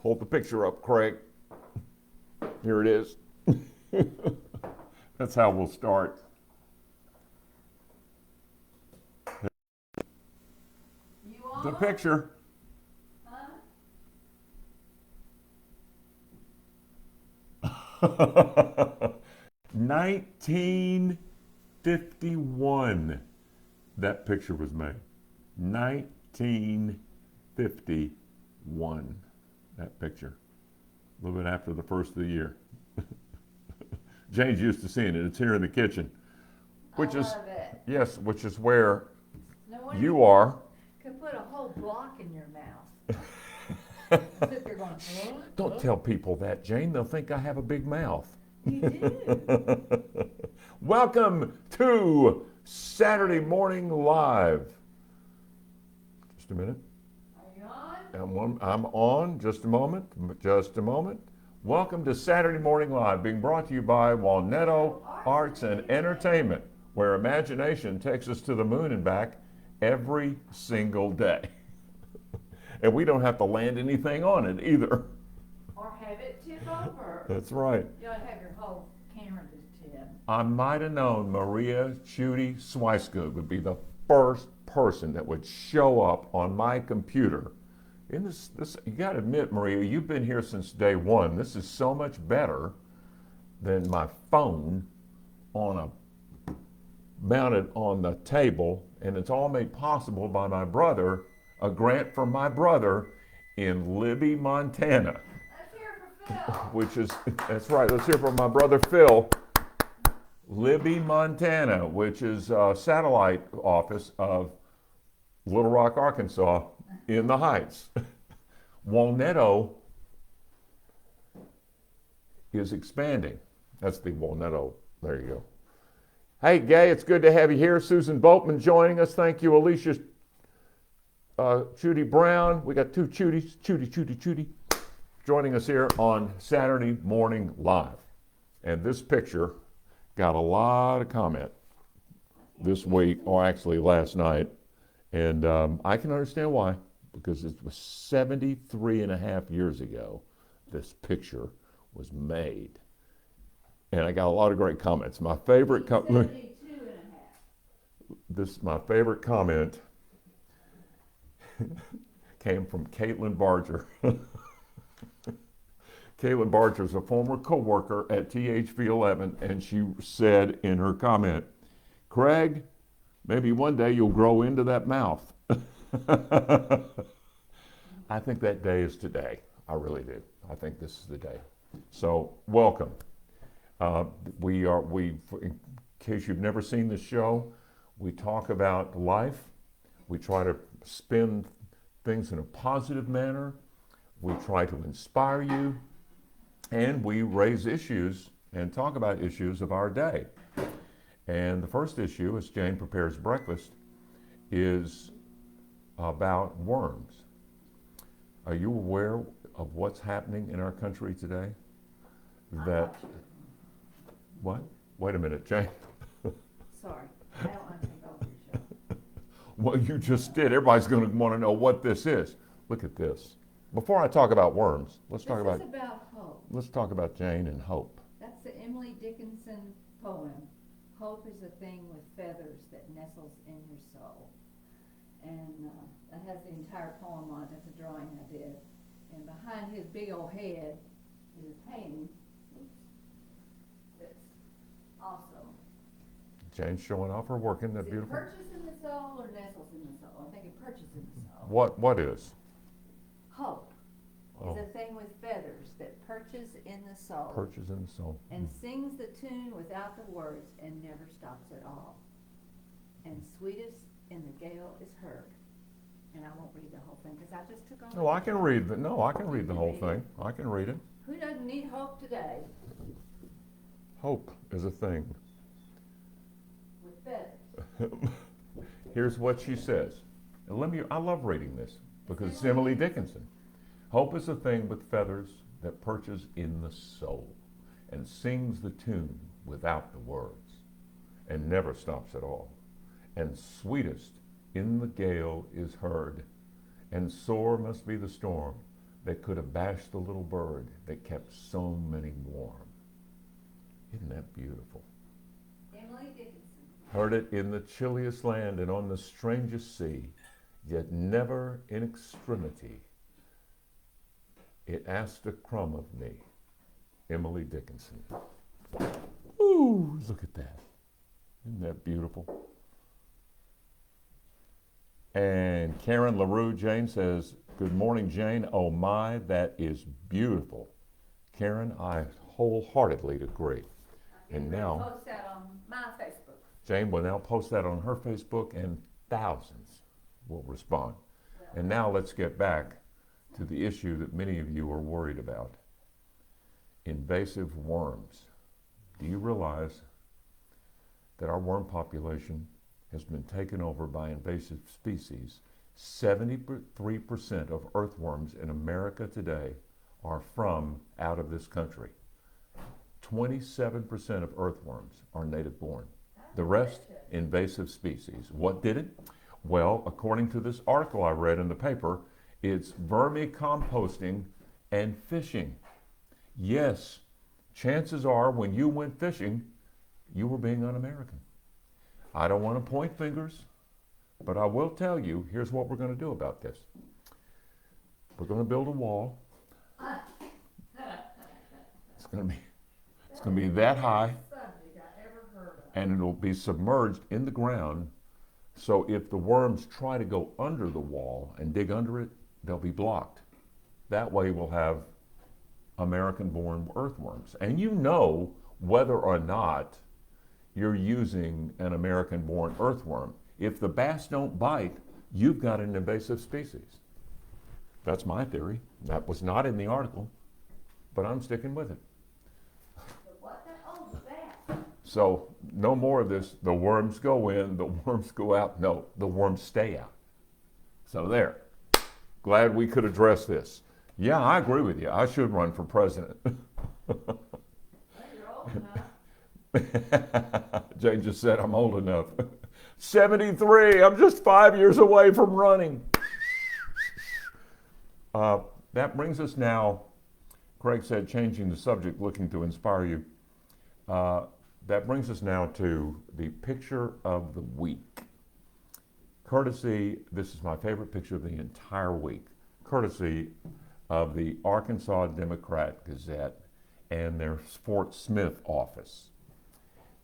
Hold the picture up, Craig. Here it is. That's how we'll start. The picture. 1951, that picture was made. 1951, that picture. A little bit after the first of the year. Jane's used to seeing it. It's here in the kitchen, which is yes, which is where you are. Could put a whole block in your mouth. Sit there going, Don't tell people that, Jane. They'll think I have a big mouth. You do. Welcome to Saturday Morning Live. Just a minute. Are you on? I'm on. Just a moment. Just a moment. Welcome to Saturday Morning Live, being brought to you by Walnetto Arts and Entertainment, where imagination takes us to the moon and back every single day. And we don't have to land anything on it either. Or have it tip over. That's right. You ought to have your whole camera just tip. I might have known Maria Judy Swicegood would be the first person that would show up on my computer. In this, you got to admit, Maria, you've been here since day one. This is so much better than my phone mounted on the table, and it's all made possible by my brother, a grant from my brother in Libby, Montana. Let's hear it for Phil. Which is, that's right, let's hear from my brother Phil. Libby, Montana, which is a satellite office of Little Rock, Arkansas, in the Heights. Walnetto is expanding. That's the Walnetto, there you go. Hey, Gay, it's good to have you here. Susan Boatman joining us. Thank you, Alicia Judy Brown. We got two Chudys, Chudy, joining us here on Saturday Morning Live. And this picture got a lot of comment this week, or actually last night. And I can understand why, because it was 73 and a half years ago this picture was made. And I got a lot of great comments. My favorite comment came from Caitlin Barger. Caitlin Barger is a former co-worker at THV11, and she said in her comment, Craig, maybe one day you'll grow into that mouth. I think that day is today. I really do. I think this is the day. So welcome. In case you've never seen this show, we talk about life. We try to spin things in a positive manner. We try to inspire you. And we raise issues and talk about issues of our day. And the first issue, as Jane prepares breakfast, is about worms. Are you aware of what's happening in our country today? That, what? Wait a minute, Jane. Sorry, I don't want to take over your show. Well, you just did. Everybody's going to want to know what this is. Look at this. Before I talk about worms, let's talk about hope. Let's talk about Jane and hope. That's the Emily Dickinson poem. Hope is a thing with feathers that nestles in your soul. And that has the entire poem on it. That's a drawing I did. And behind his big old head is a painting. That's awesome. Jane's showing off her work. Isn't that beautiful? Perches in the soul or nestles in the soul? I think it perches in the soul. What is? Hope Oh. is a thing with feathers that perches in the soul. Perches in the soul. And sings the tune without the words and never stops at all. And sweetest in the gale is heard. And I won't read the whole thing because I just took on. No, I can read the whole thing. I can read it. Who doesn't need hope today? Hope is a thing. With feathers. Here's what she says. And I love reading this because it's Emily Dickinson. Hope is a thing with feathers that perches in the soul and sings the tune without the words and never stops at all. And sweetest in the gale is heard, and sore must be the storm that could have bashed the little bird that kept so many warm. Isn't that beautiful? Emily Dickinson. Heard it in the chilliest land and on the strangest sea, yet never in extremity it asked a crumb of me. Emily Dickinson. Ooh, look at that. Isn't that beautiful? And Karen LaRue Jane says, good morning, Jane. Oh my, that is beautiful. Karen, I wholeheartedly agree. And now, post that on my Facebook. Jane will now post that on her Facebook, and thousands will respond. And now let's get back to the issue that many of you are worried about. Invasive worms. Do you realize that our worm population has been taken over by invasive species? 73% of earthworms in America today are from out of this country. 27% of earthworms are native born. The rest, invasive species. What did it? Well, according to this article I read in the paper, it's vermicomposting and fishing. Yes, chances are when you went fishing, you were being un-American. I don't want to point fingers, but I will tell you, here's what we're going to do about this. We're going to build a wall. It's going to be that high, and it'll be submerged in the ground. So if the worms try to go under the wall and dig under it, they'll be blocked. That way we'll have American-born earthworms. And you know whether or not you're using an American-born earthworm. If the bass don't bite, you've got an invasive species. That's my theory. That was not in the article, but I'm sticking with it. So no more of this, the worms go in, the worms go out. No, the worms stay out. So there. Glad we could address this. Yeah, I agree with you. I should run for president. Jane just said I'm old enough. 73, I'm just 5 years away from running. That brings us now, Craig said, changing the subject, looking to inspire you. That brings us now to the picture of the week. Courtesy, this is my favorite picture of the entire week, courtesy of the Arkansas Democrat Gazette and their Fort Smith office.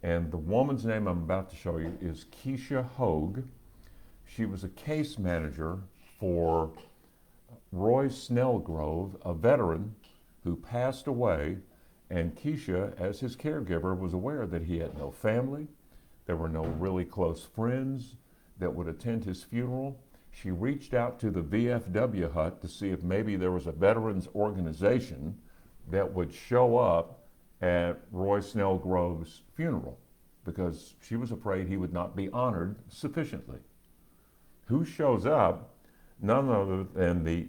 And the woman's name I'm about to show you is Keisha Hogue. She was a case manager for Roy Snellgrove, a veteran who passed away, and Keisha, as his caregiver, was aware that he had no family, there were no really close friends that would attend his funeral. She reached out to the VFW hut to see if maybe there was a veterans organization that would show up at Roy Snellgrove's funeral, because she was afraid he would not be honored sufficiently. Who shows up? None other than the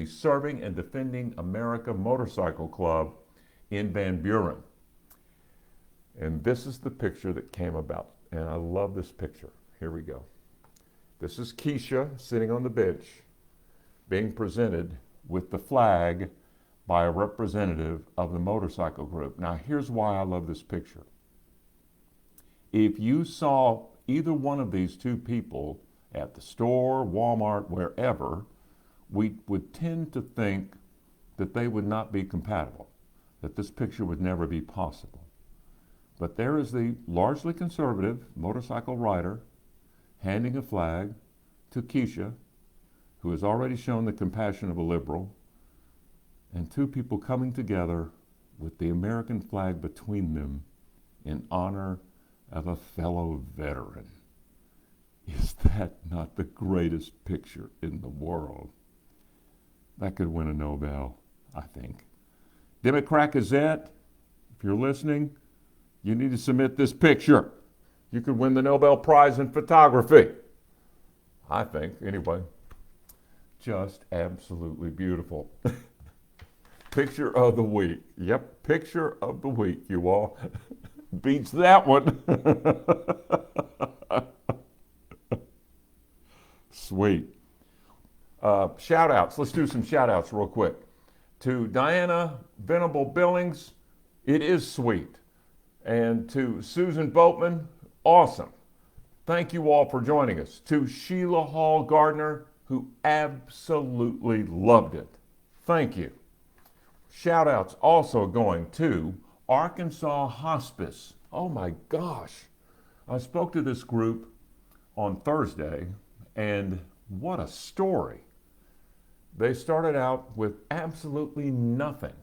Serving and Defending America Motorcycle Club in Van Buren. And this is the picture that came about. And I love this picture. Here we go. This is Keisha sitting on the bench being presented with the flag by a representative of the motorcycle group. Now, here's why I love this picture. If you saw either one of these two people at the store, Walmart, wherever, we would tend to think that they would not be compatible, that this picture would never be possible. But there is the largely conservative motorcycle rider handing a flag to Keisha, who has already shown the compassion of a liberal, and two people coming together with the American flag between them in honor of a fellow veteran. Is that not the greatest picture in the world? That could win a Nobel, I think. Democrat Gazette, if you're listening, you need to submit this picture. You could win the Nobel Prize in photography. I think, anyway. Just absolutely beautiful. Picture of the week. Yep, picture of the week, you all. Beats that one. Sweet. Shout outs. Let's do some shout outs real quick. To Diana Venable Billings, it is sweet. And to Susan Boatman, awesome. Thank you all for joining us. To Sheila Hall Gardner, who absolutely loved it. Thank you. Shout outs also going to Arkansas Hospice. Oh my gosh. I spoke to this group on Thursday, and what a story. They started out with absolutely nothing.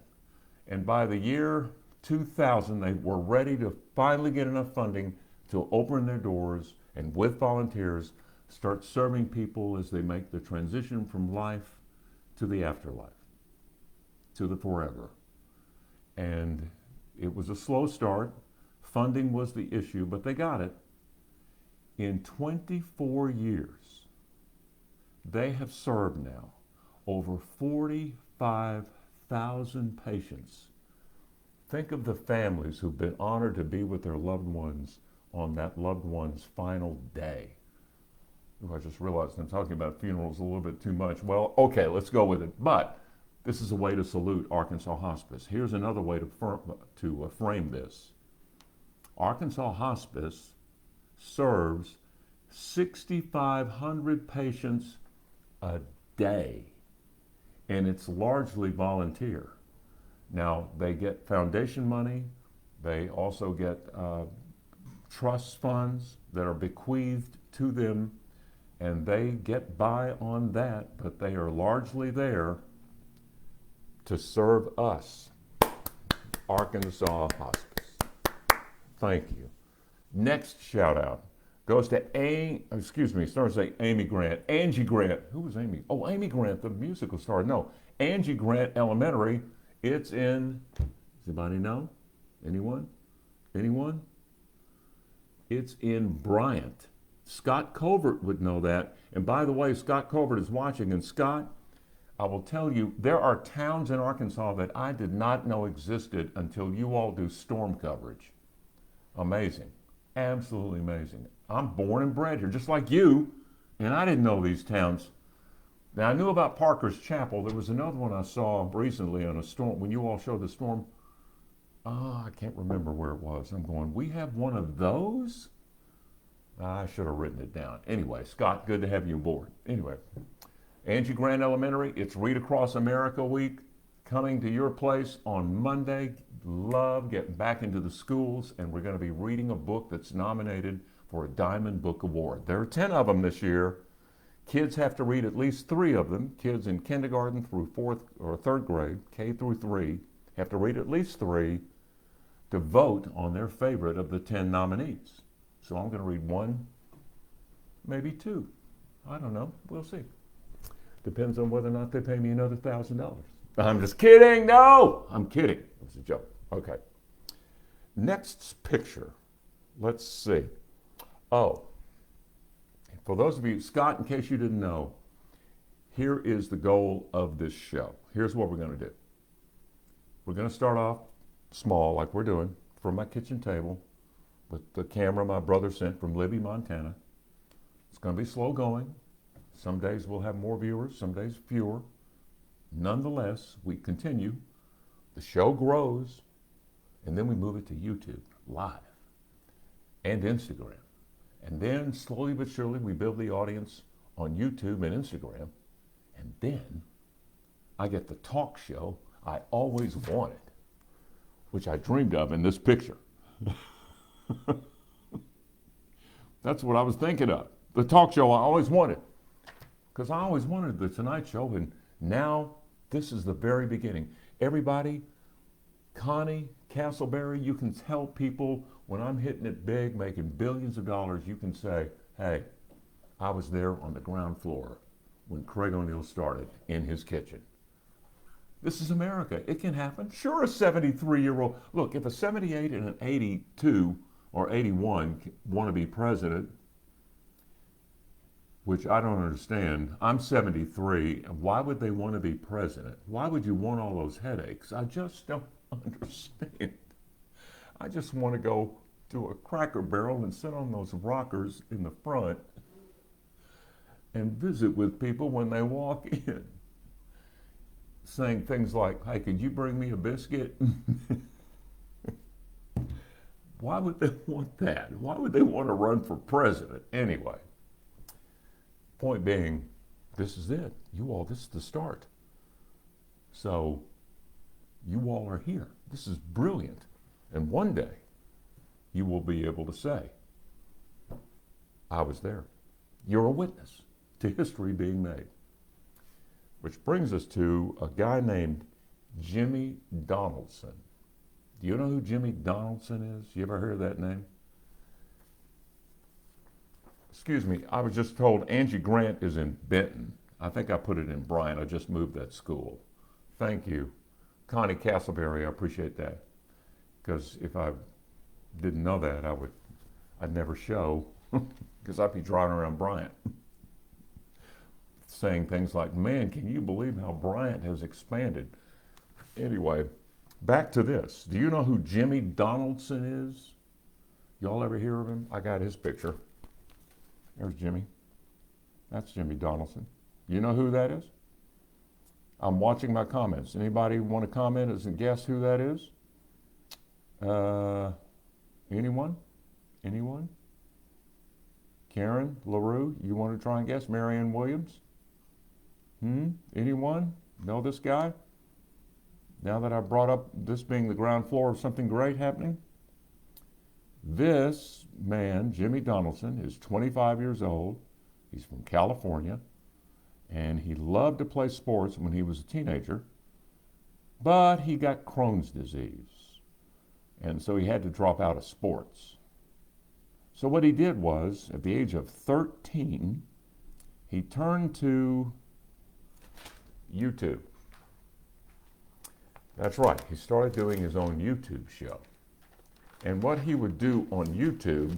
And by the year 2000, they were ready to finally get enough funding to open their doors and, with volunteers, start serving people as they make the transition from life to the afterlife, to the forever. And it was a slow start. Funding was the issue, but they got it. In 24 years, they have served now over 45,000 patients. Think of the families who've been honored to be with their loved ones on that loved one's final day. Ooh, I just realized I'm talking about funerals a little bit too much. Well, okay, let's go with it. But this is a way to salute Arkansas Hospice. Here's another way to frame this. Arkansas Hospice serves 6,500 patients a day, and it's largely volunteer. Now, they get foundation money. They also get trust funds that are bequeathed to them, and they get by on that, but they are largely there to serve us, Arkansas Hospice. Thank you. Next shout out goes to starts with Amy Grant. Angie Grant. Who was Amy? Oh, Amy Grant, the musical star. No, Angie Grant Elementary. It's in, does anybody know? Anyone? Anyone? It's in Bryant. Scott Covert would know that. And by the way, Scott Covert is watching. And Scott, I will tell you, there are towns in Arkansas that I did not know existed until you all do storm coverage. Amazing. Absolutely amazing. I'm born and bred here, just like you, and I didn't know these towns. Now, I knew about Parker's Chapel. There was another one I saw recently on a storm, when you all showed the storm. I can't remember where it was. I'm going, we have one of those? I should have written it down. Anyway, Scott, good to have you aboard. Anyway, Angie Grant Elementary, it's Read Across America Week, coming to your place on Monday. Love getting back into the schools, and we're going to be reading a book that's nominated for a Diamond Book Award. There are 10 of them this year. Kids have to read at least 3 of them. Kids in kindergarten through 4th or 3rd grade, K through 3, have to read at least 3 to vote on their favorite of the 10 nominees. So I'm going to read 1, maybe 2. I don't know. We'll see. Depends on whether or not they pay me another $1,000. I'm just kidding. No, I'm kidding. It was a joke. Okay. Next picture. Let's see. Oh, for those of you, Scott, in case you didn't know, here is the goal of this show. Here's what we're going to do. We're going to start off small, like we're doing, from my kitchen table with the camera my brother sent from Libby, Montana. It's going to be slow going. Some days we'll have more viewers, some days fewer. Nonetheless, we continue. The show grows, and then we move it to YouTube live and Instagram. And then slowly but surely we build the audience on YouTube and Instagram. And then I get the talk show I always wanted, which I dreamed of in this picture. That's what I was thinking of. The talk show I always wanted. Because I always wanted the Tonight Show, and now this is the very beginning. Everybody, Connie Castleberry, you can tell people when I'm hitting it big, making billions of dollars, you can say, hey, I was there on the ground floor when Craig O'Neill started in his kitchen. This is America. It can happen. Sure, a 73-year-old. Look, if a 78 and an 82 or 81 want to be president, which I don't understand. I'm 73, and why would they want to be president? Why would you want all those headaches? I just don't understand. I just want to go to a Cracker Barrel and sit on those rockers in the front and visit with people when they walk in, saying things like, "Hey, could you bring me a biscuit?" Why would they want that? Why would they want to run for president? Anyway, point being, this is it. You all, this is the start. So, you all are here. This is brilliant. And one day, you will be able to say, I was there. You're a witness to history being made. Which brings us to a guy named Jimmy Donaldson. Do you know who Jimmy Donaldson is? You ever heard of that name? Excuse me, I was just told Angie Grant is in Benton. I think I put it in Bryan. I just moved that school. Thank you. Connie Castleberry, I appreciate that. Because if I didn't know that, I'd never show, because I'd be driving around Bryant saying things like, man, can you believe how Bryant has expanded? Anyway, back to this. Do you know who Jimmy Donaldson is? Y'all ever hear of him? I got his picture. There's Jimmy. That's Jimmy Donaldson. You know who that is? I'm watching my comments. Anybody want to comment as a guess who that is? Anyone? Anyone? Karen LaRue, you want to try and guess? Marianne Williams? Anyone know this guy? Now that I brought up this being the ground floor of something great happening? This man, Jimmy Donaldson, is 25 years old. He's from California, and he loved to play sports when he was a teenager, but he got Crohn's disease, and so he had to drop out of sports. So what he did was, at the age of 13, he turned to YouTube. That's right, he started doing his own YouTube show. And what he would do on YouTube,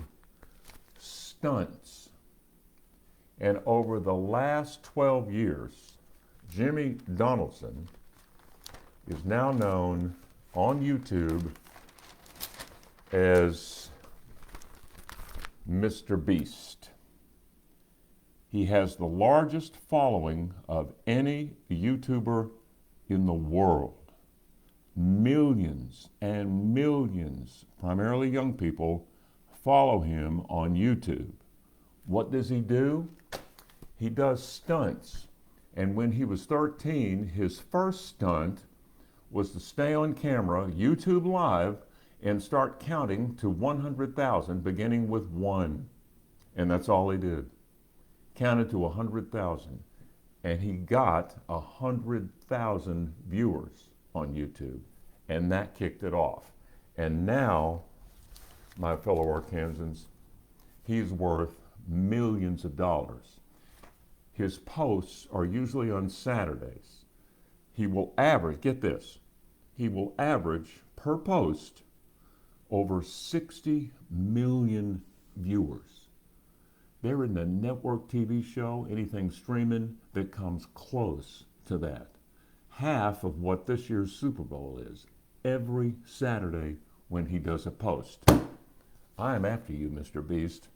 stunts. And over the last 12 years, Jimmy Donaldson is now known on YouTube as Mr. Beast. He has the largest following of any YouTuber in the world. Millions and millions, primarily young people, follow him on YouTube. What does he do? He does stunts. And when he was 13, his first stunt was to stay on camera, YouTube Live, and start counting to 100,000, beginning with 1. And that's all he did. Counted to 100,000. And he got 100,000 viewers on YouTube, and that kicked it off. And now, my fellow Arkansans, he's worth millions of dollars. His posts are usually on Saturdays. He will average, get this, he will average per post over 60 million viewers. There isn't a network TV show, anything streaming, that comes close to that. Half of what this year's Super Bowl is, every Saturday when he does a post. I am after you, Mr. Beast.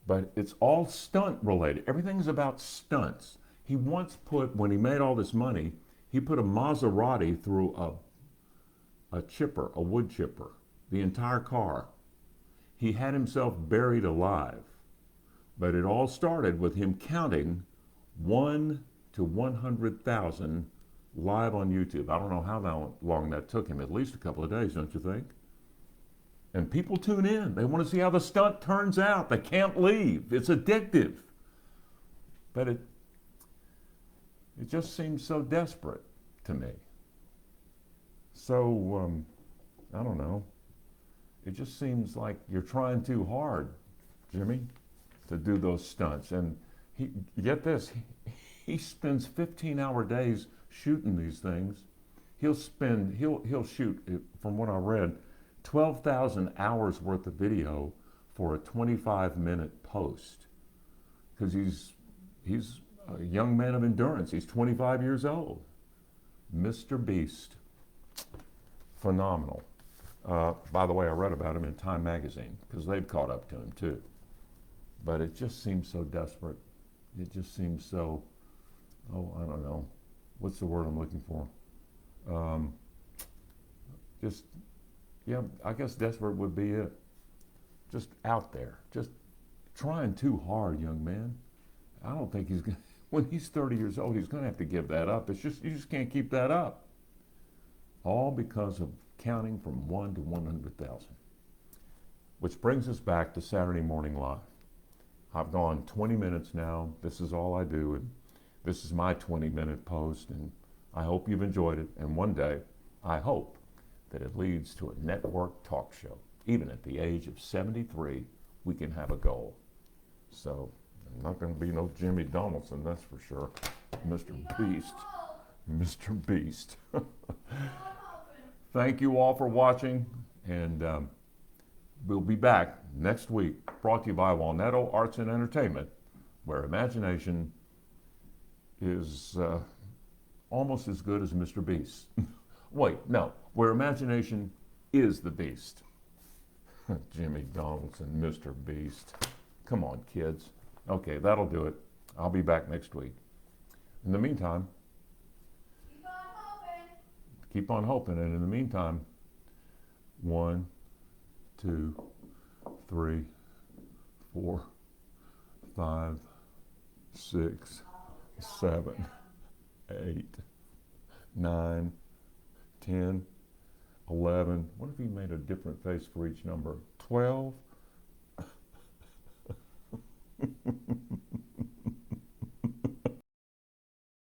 But it's all stunt related. Everything's about stunts. He once put, when he made all this money, he put a Maserati through a chipper, a wood chipper, the entire car. He had himself buried alive. But it all started with him counting 1 to 100,000 live on YouTube. I don't know how long that took him, at least a couple of days, don't you think? And people tune in. They want to see how the stunt turns out. They can't leave. It's addictive. But it just seems so desperate to me. So, I don't know. It just seems like you're trying too hard, Jimmy, to do those stunts. And get this, he spends 15-hour days shooting these things. He'll shoot, from what I read, 12,000 hours worth of video for a 25-minute post, because he's a young man of endurance. He's 25 years old. Mr. Beast, phenomenal. By the way, I read about him in Time magazine, because they've caught up to him too. But it just seems so desperate. it just seems so, oh, I don't know. What's the word I'm looking for? Just, yeah, I guess desperate would be it. Just out there, just trying too hard, young man. I don't think he's going to, when he's 30 years old, he's going to have to give that up. It's just, you just can't keep that up. All because of counting from 1 to 100,000. Which brings us back to Saturday Morning Live. I've gone 20 minutes now. This is all I do, and this is my 20-minute post, and I hope you've enjoyed it. And one day, I hope that it leads to a network talk show. Even at the age of 73, we can have a goal. So, I'm not going to be no Jimmy Donaldson, that's for sure. Mr. Beast. Mr. Beast. Thank you all for watching, and we'll be back next week, brought to you by Walnetto Arts and Entertainment, where imagination is almost as good as Mr. Beast. Wait, no, where imagination is the beast. Jimmy Donaldson, Mr. Beast. Come on, kids. Okay, that'll do it. I'll be back next week. In the meantime, Keep on hoping. keep on hoping, and in the meantime, 1, 2, 3, 4, 5, 6, 7, 8, 9, 10, 11. What if he made a different face for each number? 12.